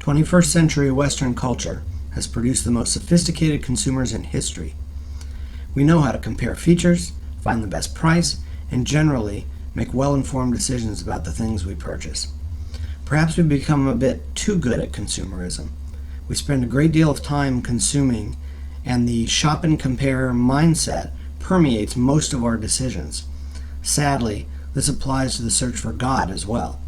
21st century Western culture has produced the most sophisticated consumers in history. We know how to compare features, find the best price, and generally make well-informed decisions about the things we purchase. Perhaps we've become a bit too good at consumerism. We spend a great deal of time consuming, and the shop and compare mindset permeates most of our decisions. Sadly, this applies to the search for God as well.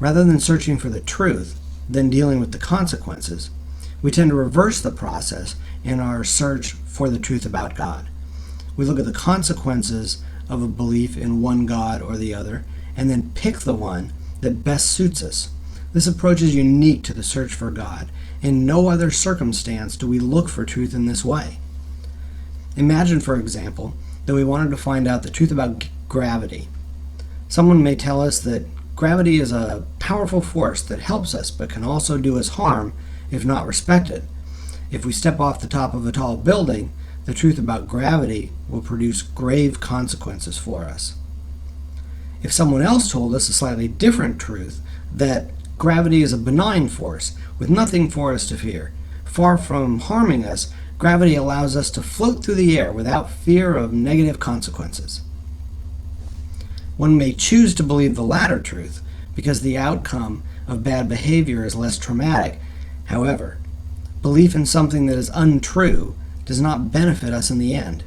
Rather than searching for the truth, then dealing with the consequences, we tend to reverse the process in our search for the truth about God. We look at the consequences of a belief in one God or the other, and then pick the one that best suits us. This approach is unique to the search for God. In no other circumstance do we look for truth in this way. Imagine, for example, that we wanted to find out the truth about gravity. Someone may tell us that gravity is a powerful force that helps us but can also do us harm if not respected. If we step off the top of a tall building, the truth about gravity will produce grave consequences for us. If someone else told us a slightly different truth, that gravity is a benign force with nothing for us to fear, far from harming us, gravity allows us to float through the air without fear of negative consequences. One may choose to believe the latter truth because the outcome of bad behavior is less traumatic. However, belief in something that is untrue does not benefit us in the end,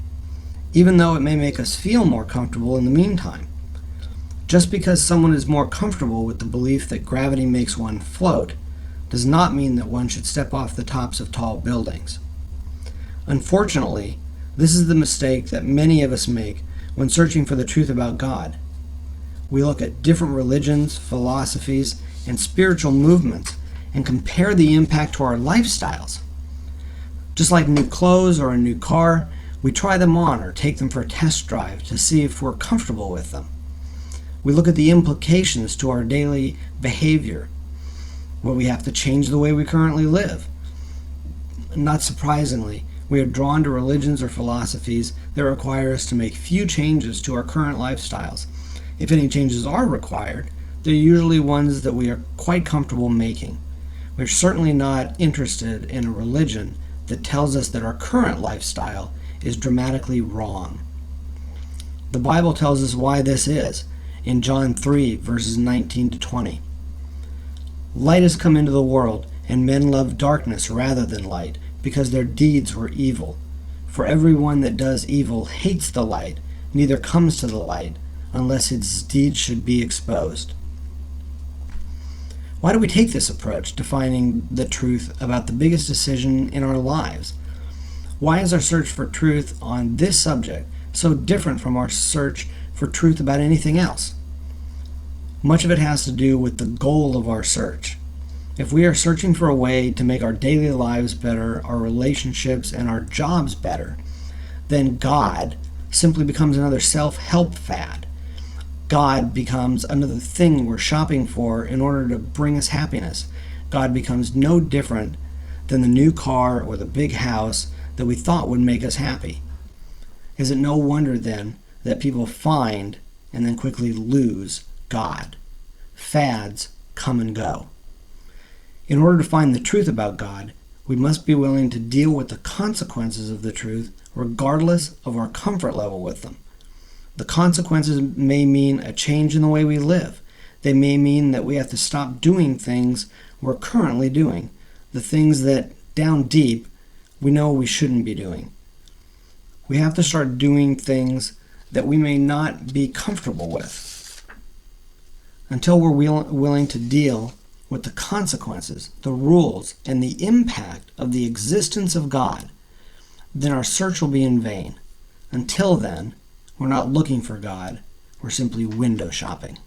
even though it may make us feel more comfortable in the meantime. Just because someone is more comfortable with the belief that gravity makes one float does not mean that one should step off the tops of tall buildings. Unfortunately, this is the mistake that many of us make when searching for the truth about God. We look at different religions, philosophies, and spiritual movements and compare the impact to our lifestyles. Just like new clothes or a new car, we try them on or take them for a test drive to see if we're comfortable with them. We look at the implications to our daily behavior. Will we have to change the way we currently live? Not surprisingly, we are drawn to religions or philosophies that require us to make few changes to our current lifestyles. If any changes are required, they're usually ones that we are quite comfortable making. We're certainly not interested in a religion that tells us that our current lifestyle is dramatically wrong. The Bible tells us why this is in John 3, verses 19 to 20. Light has come into the world, and men love darkness rather than light, because their deeds were evil. For everyone that does evil hates the light, neither comes to the light, unless its deeds should be exposed. Why do we take this approach to finding the truth about the biggest decision in our lives? Why is our search for truth on this subject so different from our search for truth about anything else? Much of it has to do with the goal of our search. If we are searching for a way to make our daily lives better, our relationships, and our jobs better, then God simply becomes another self-help fad. God becomes another thing we're shopping for in order to bring us happiness. God becomes no different than the new car or the big house that we thought would make us happy. Is it no wonder then that people find and then quickly lose God? Fads come and go. In order to find the truth about God, we must be willing to deal with the consequences of the truth regardless of our comfort level with them. The consequences may mean a change in the way we live. They may mean that we have to stop doing things we're currently doing, the things that, down deep, we know we shouldn't be doing. We have to start doing things that we may not be comfortable with. Until we're willing to deal with the consequences, the rules, and the impact of the existence of God, then our search will be in vain. Until then, we're not looking for God, we're simply window shopping.